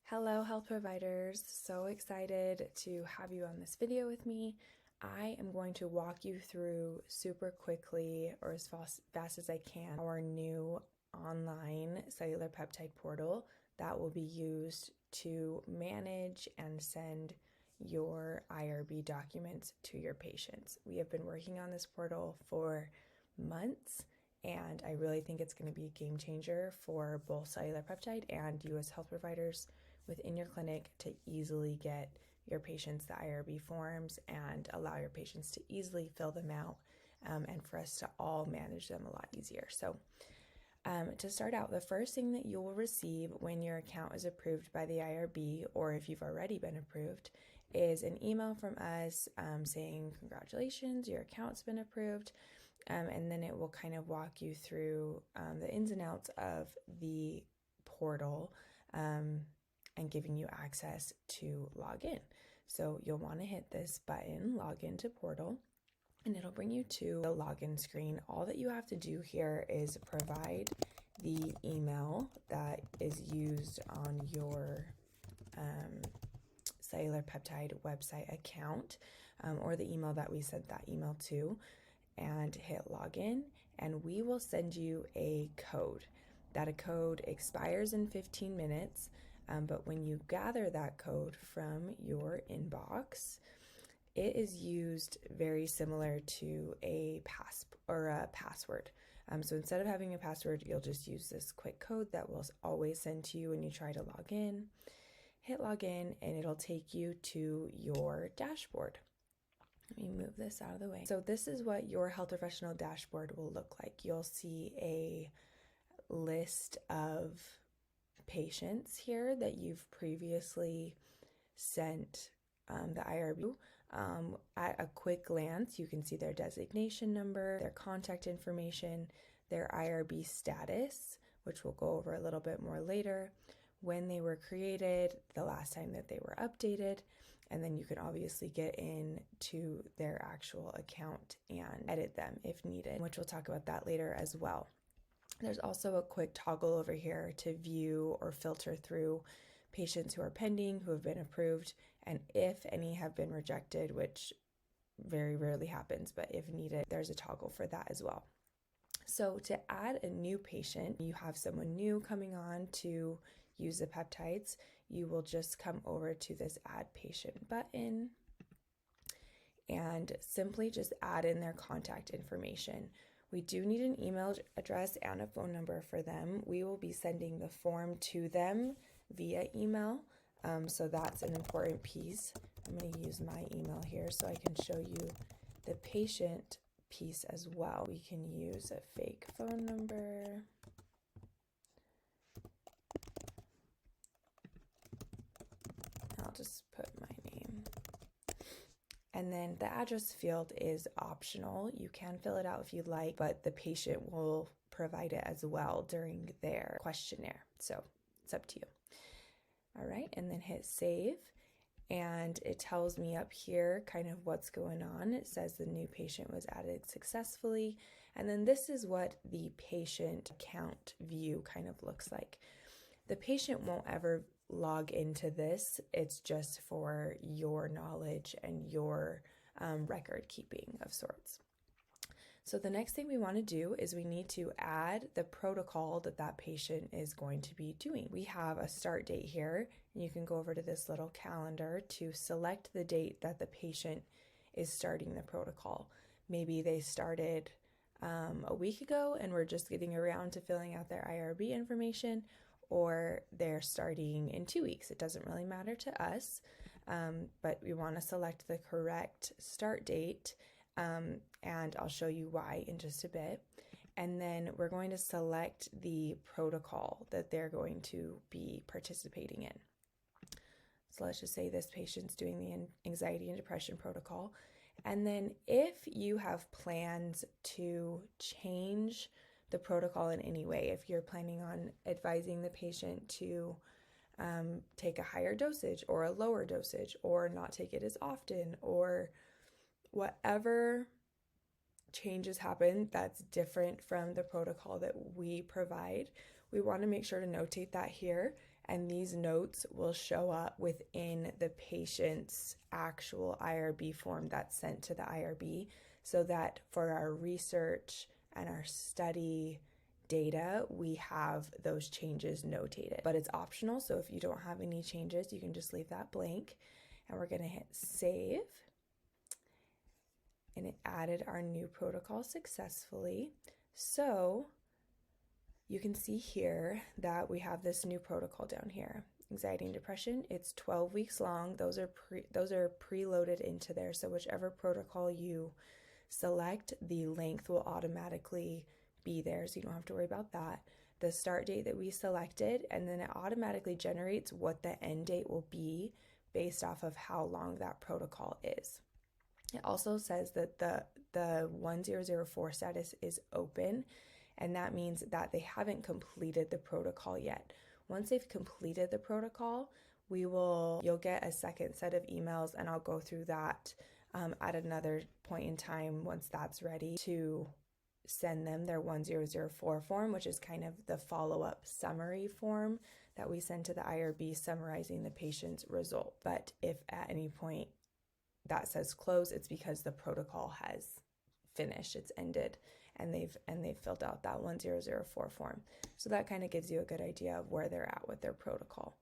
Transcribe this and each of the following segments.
Hello, health providers. So excited to have you on this video with me. I am going to walk you through super quickly or as fast as I can our new online cellular peptide portal that will be used to manage and send your IRB documents to your patients. We have been working on this portal for months, and I really think it's going to be a game changer for both cellular peptide and US health providers within your clinic to easily get your patients the IRB forms and allow your patients to easily fill them out, and for us to all manage them a lot easier. So to start out, the first thing that you will receive when your account is approved by the IRB, or if you've already been approved, is an email from us saying, congratulations, your account's been approved. And then it will kind of walk you through the ins and outs of the portal, and giving you access to log in. So you'll want to hit this button, log into portal, and it'll bring you to the login screen. All that you have to do here is provide the email that is used on your cellular peptide website account, or the email that we sent that email to, and hit login, and we will send you a code. That code expires in 15 minutes. But when you gather that code from your inbox, it is used very similar to a password. So instead of having a password, you'll just use this quick code that will always send to you when you try to log in. Hit login, and it'll take you to your dashboard. Let me move this out of the way. So this is what your health professional dashboard will look like. You'll see a list of patients here that you've previously sent the IRB. At a quick glance, you can see their designation number, their contact information, their IRB status, which we'll go over a little bit more later, when they were created, the last time that they were updated, and then you can obviously get into their actual account and edit them if needed, which we'll talk about that later as well. There's also a quick toggle over here to view or filter through patients who are pending, who have been approved, and if any have been rejected, which very rarely happens, but if needed, there's a toggle for that as well. So to add a new patient, you have someone new coming on to use the peptides, you will just come over to this Add Patient button and simply just add in their contact information. We do need an email address and a phone number for them. We will be sending the form to them via email, so that's an important piece. I'm going to use my email here so I can show you the patient piece as well. We can use a fake phone number. I'll just put my name. And then the address field is optional. You can fill it out if you'd like, but the patient will provide it as well during their questionnaire. So it's up to you. All right, and then hit save. And it tells me up here kind of what's going on. It says the new patient was added successfully. And then this is what the patient account view kind of looks like. The patient won't ever log into this. It's just for your knowledge and your record keeping of sorts. So the next thing we want to do is we need to add the protocol that that patient is going to be doing. We have a start date here, and you can go over to this little calendar to select the date that the patient is starting the protocol. Maybe they started a week ago and we're just getting around to filling out their IRB information, or they're starting in 2 weeks. It doesn't really matter to us, but we want to select the correct start date, and I'll show you why in just a bit. And then we're going to select the protocol that they're going to be participating in. So let's just say this patient's doing the anxiety and depression protocol. And then if you have plans to change the protocol in any way, if you're planning on advising the patient to take a higher dosage or a lower dosage, or not take it as often, or whatever changes happen that's different from the protocol that we provide, we want to make sure to notate that here and these notes will show up within the patient's actual IRB form that's sent to the IRB, so that for our research and our study data, we have those changes notated. But it's optional, so if you don't have any changes, you can just leave that blank. And we're going to hit save. And it added our new protocol successfully. So you can see here that we have this new protocol down here. Anxiety and depression, it's 12 weeks long. Those are preloaded into there. So whichever protocol you select, the length will automatically be there, so you don't have to worry about that. The start date that we selected, and then it automatically generates what the end date will be based off of how long that protocol is. It also says that the 1004 status is open, and that means that they haven't completed the protocol yet. Once they've completed the protocol, you'll get a second set of emails, and I'll go through that at another point in time once that's ready to send them their 1004 form, which is kind of the follow-up summary form that we send to the IRB summarizing the patient's result. But if at any point that says close, it's because the protocol has finished, it's ended, and they've filled out that 1004 form. So that kind of gives you a good idea of where they're at with their protocol.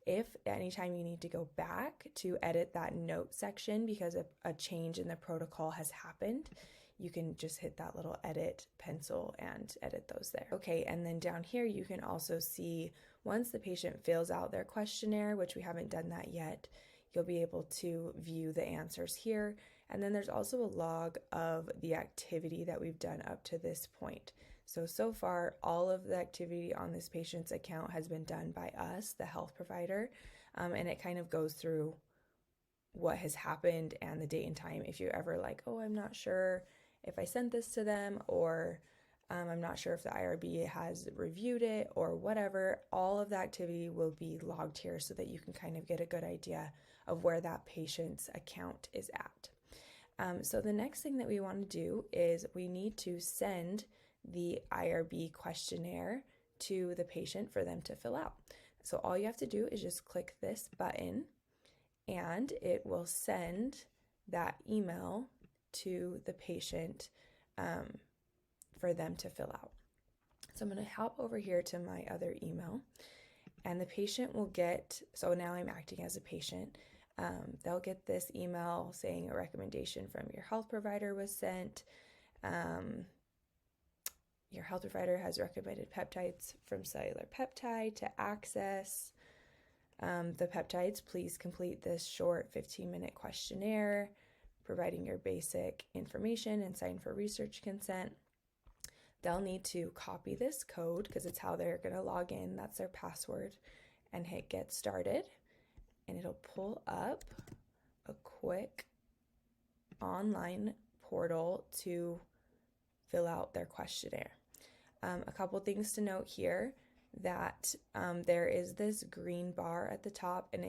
If anytime you need to go back to edit that note section because a change in the protocol has happened, you can just hit that little edit pencil and edit those there. Okay, and then down here you can also see once the patient fills out their questionnaire, which we haven't done that yet, you'll be able to view the answers here. And then there's also a log of the activity that we've done up to this point. So far, all of the activity on this patient's account has been done by us, the health provider, and it kind of goes through what has happened and the date and time. If you're ever like, oh, I'm not sure if I sent this to them, or I'm not sure if the IRB has reviewed it or whatever, all of the activity will be logged here so that you can kind of get a good idea of where that patient's account is at. So the next thing that we want to do is we need to send the IRB questionnaire to the patient for them to fill out. So all you have to do is just click this button and it will send that email to the patient for them to fill out. So I'm going to hop over here to my other email, and the patient will get, so now I'm acting as a patient, they'll get this email saying a recommendation from your health provider was sent. Your health provider has recommended peptides from Cellular Peptide to access the peptides. Please complete this short 15-minute questionnaire, providing your basic information and sign for research consent. They'll need to copy this code because it's how they're going to log in. That's their password, and hit get started. And it'll pull up a quick online portal to fill out their questionnaire. A couple things to note here, that there is this green bar at the top, and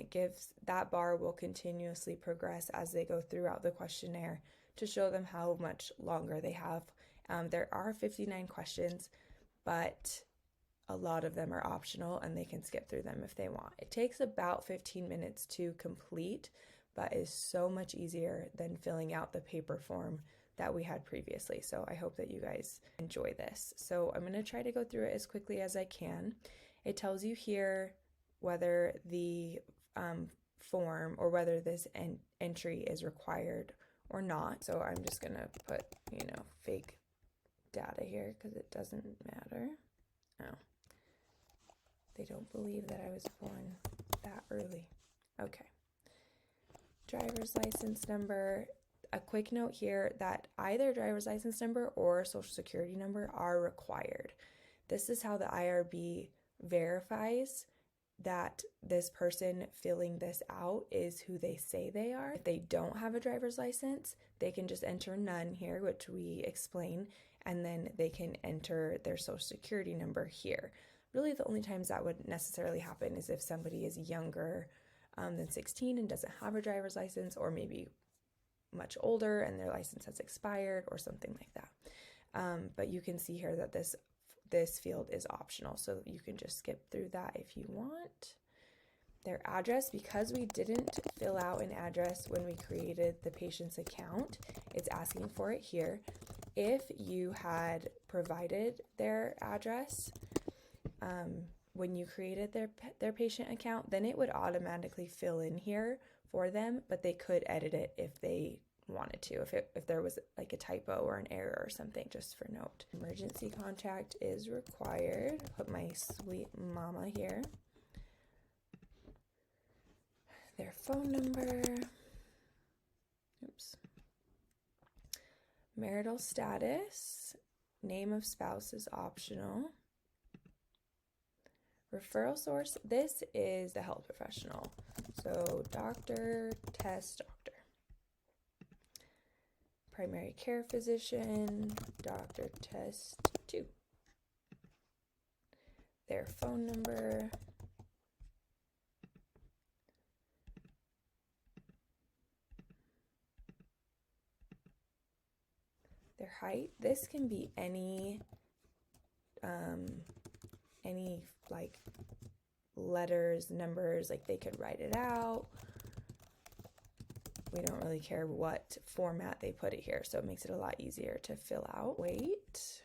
that bar will continuously progress as they go throughout the questionnaire to show them how much longer they have. There are 59 questions, but a lot of them are optional and they can skip through them if they want. It takes about 15 minutes to complete, but is so much easier than filling out the paper form that we had previously. So I hope that you guys enjoy this. So I'm going to try to go through it as quickly as I can. It tells you here whether the form or whether this entry is required or not. So I'm just going to put, fake data here because it doesn't matter. Oh, they don't believe that I was born that early. Okay. Driver's license number. A quick note here that either driver's license number or social security number are required. This is how the IRB verifies that this person filling this out is who they say they are. If they don't have a driver's license, they can just enter none here, which we explain, and then they can enter their social security number here. Really, the only times that would necessarily happen is if somebody is younger than 16 and doesn't have a driver's license, or maybe much older and their license has expired or something like that. But you can see here that this field is optional, so you can just skip through that if you want. their address. Because we didn't fill out an address when we created the patient's account, it's asking for it here. If you had provided their address when you created their patient account, then it would automatically fill in here for them, but they could edit it if they wanted to, if there was like a typo or an error or something, just for note. Emergency contact is required. Put my sweet mama here. Their phone number. Oops. Marital status. Name of spouse is optional. Referral source. This is the health professional. So doctor, test, doctor. Primary care physician, doctor, test 2. Their phone number. Their height. This can be any like letters, numbers, like they could write it out. We don't really care what format they put it here, so it makes it a lot easier to fill out. Weight.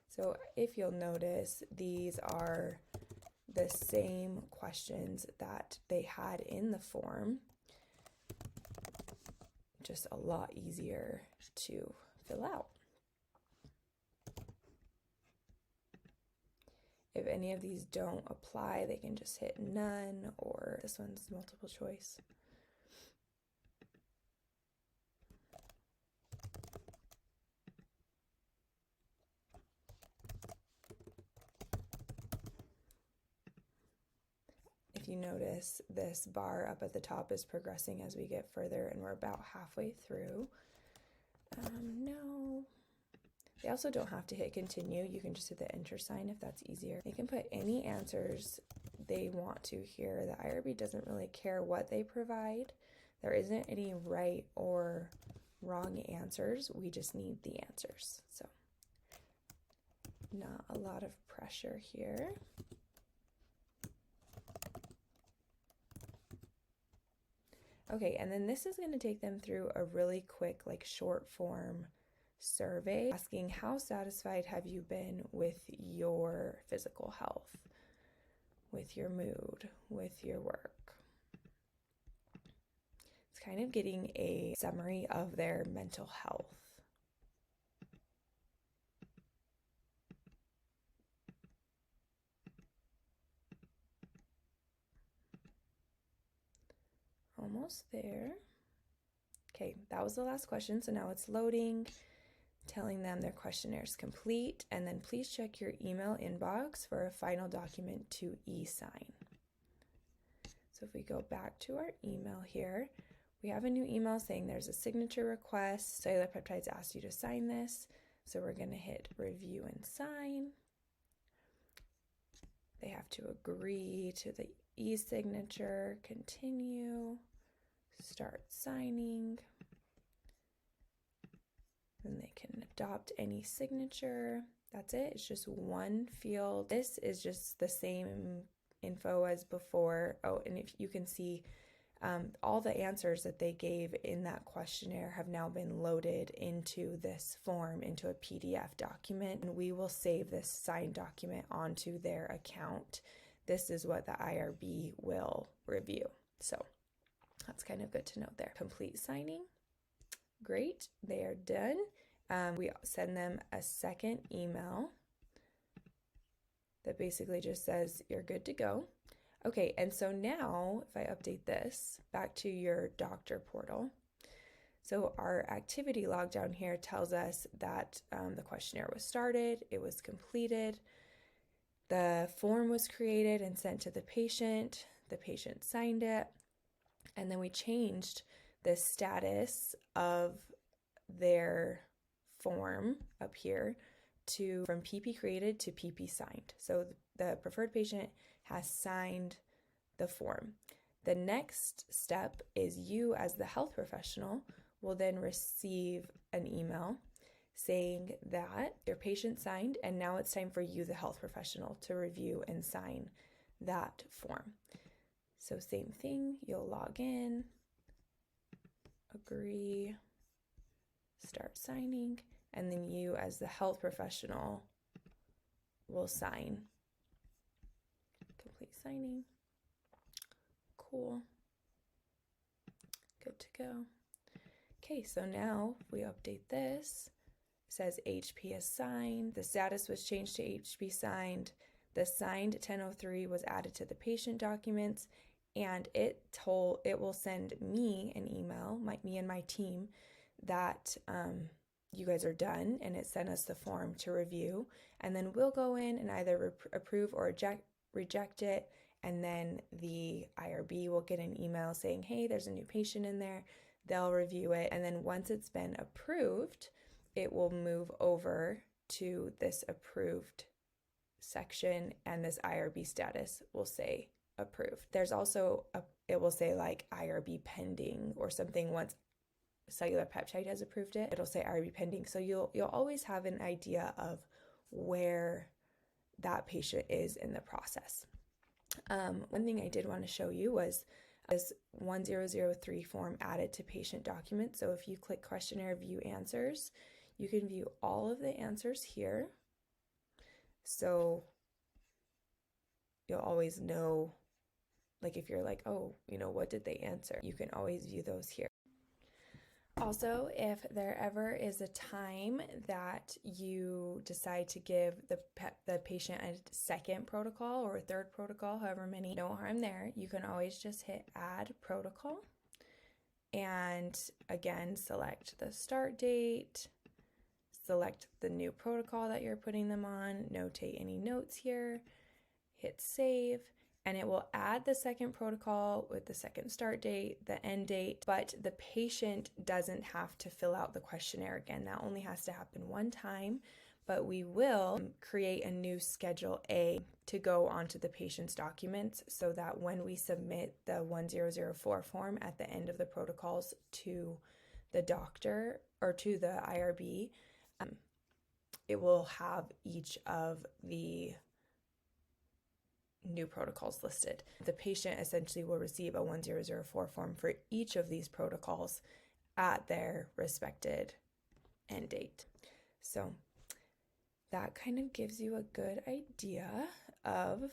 So if you'll notice, these are the same questions that they had in the form, just a lot easier to fill out. If any of these don't apply, they can just hit none, or this one's multiple choice. If you notice, this bar up at the top is progressing as we get further, and we're about halfway through. No. They also don't have to hit continue. You can just hit the enter sign if that's easier. They can put any answers they want to here. The IRB doesn't really care what they provide. There isn't any right or wrong answers. We just need the answers. So not a lot of pressure here. Okay, and then this is going to take them through a really quick, like, short form survey asking how satisfied have you been with your physical health, with your mood, with your work. It's kind of getting a summary of their mental health. Almost there. Okay, that was the last question, so now it's loading, telling them their questionnaire is complete, and then please check your email inbox for a final document to e-sign. So if we go back to our email here, we have a new email saying there's a signature request. Cellular Peptides asked you to sign this, so we're going to hit review and sign. They have to agree to the e-signature, continue, start signing. Then they can adopt any signature. That's it. It's just one field. This is just the same info as before. Oh, and if you can see, all the answers that they gave in that questionnaire have now been loaded into this form, into a PDF document, and we will save this signed document onto their account. This is what the IRB will review. So that's kind of good to know there. Complete signing. Great, they are done. We send them a second email that basically just says you're good to go. Okay, and so now if I update this back to your doctor portal, so our activity log down here tells us that the questionnaire was started, it was completed, the form was created and sent to the patient signed it, and then we changed the status of their form up here from PP created to PP signed. So the preferred patient has signed the form. The next step is you as the health professional will then receive an email saying that your patient signed, and now it's time for you, the health professional, to review and sign that form. So same thing, you'll log in, agree, start signing, and then you as the health professional will sign. Complete signing. Cool. Good to go. Okay, so now if we update this, it says HP is signed. The status was changed to HP signed. The signed 1003 was added to the patient documents, and it will send me an email, me and my team, that you guys are done, and it sent us the form to review, and then we'll go in and either approve or reject it, and then the IRB will get an email saying, hey, there's a new patient in there. They'll review it, and then once it's been approved, it will move over to this approved section, and this IRB status will say approved. There's also it will say like IRB pending or something. Once cellular peptide has approved it, it'll say IRB pending. So you'll always have an idea of where that patient is in the process. One thing I did want to show you was this 1003 form added to patient documents. So if you click questionnaire view answers, you can view all of the answers here. So you'll always know, like if you're like, oh, what did they answer? You can always view those here. Also, if there ever is a time that you decide to give the patient a second protocol or a third protocol, however many, no harm there. You can always just hit add protocol, and again, select the start date, select the new protocol that you're putting them on, notate any notes here, hit save, and it will add the second protocol with the second start date, the end date, but the patient doesn't have to fill out the questionnaire again. That only has to happen one time, but we will create a new Schedule A to go onto the patient's documents so that when we submit the 1004 form at the end of the protocols to the doctor or to the IRB, it will have each of the new protocols listed. The patient essentially will receive a 1004 form for each of these protocols at their respected end date. So that kind of gives you a good idea of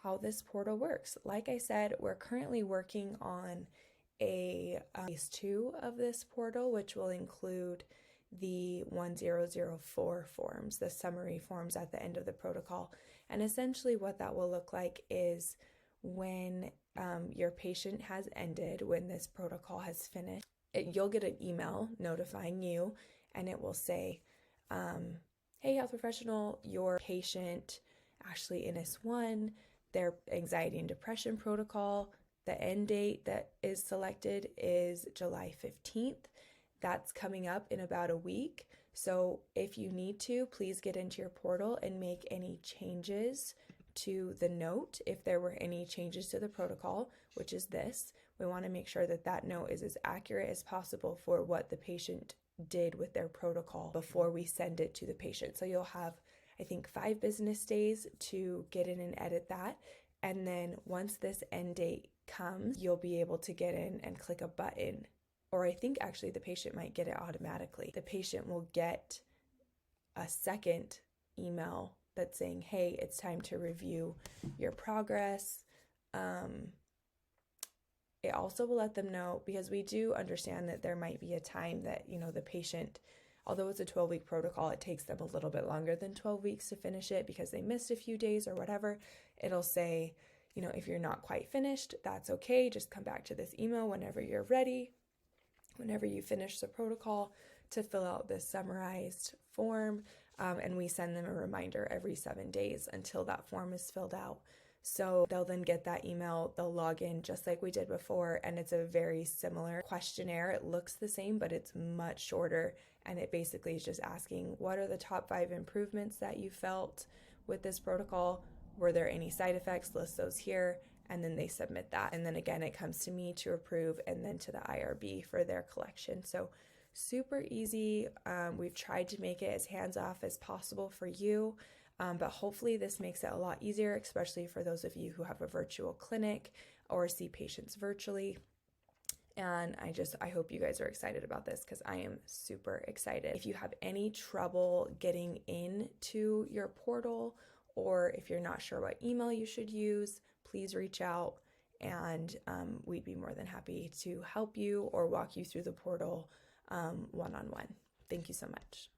how this portal works. Like I said, we're currently working on a phase 2 of this portal, which will include the 1004 forms, the summary forms at the end of the protocol. And essentially what that will look like is when your patient has ended, when this protocol has finished, you'll get an email notifying you, and it will say, hey, health professional, your patient, Ashley Innes 1, their anxiety and depression protocol, the end date that is selected is July 15th. That's coming up in about a week. So if you need to, please get into your portal and make any changes to the note. If there were any changes to the protocol, which is this, we want to make sure that that note is as accurate as possible for what the patient did with their protocol before we send it to the patient. So you'll have, I think, 5 business days to get in and edit that. And then once this end date comes, you'll be able to get in and click a button. Or I think actually the patient might get it automatically. The patient will get a second email that's saying, hey, it's time to review your progress. It also will let them know, because we do understand that there might be a time that, the patient, although it's a 12-week protocol, it takes them a little bit longer than 12 weeks to finish it because they missed a few days or whatever. It'll say, if you're not quite finished, that's okay. Just come back to this email whenever you're ready. Whenever you finish the protocol, to fill out this summarized form, and we send them a reminder every 7 days until that form is filled out. So they'll then get that email, they'll log in just like we did before, and it's a very similar questionnaire. It looks the same, but it's much shorter, and it basically is just asking, what are the top 5 improvements that you felt with this protocol? Were there any side effects? List those here. And then they submit that. And then again, it comes to me to approve, and then to the IRB for their collection. So super easy. We've tried to make it as hands-off as possible for you, but hopefully this makes it a lot easier, especially for those of you who have a virtual clinic or see patients virtually. And I hope you guys are excited about this because I am super excited. If you have any trouble getting into your portal, or if you're not sure what email you should use, please reach out and we'd be more than happy to help you or walk you through the portal one-on-one. Thank you so much.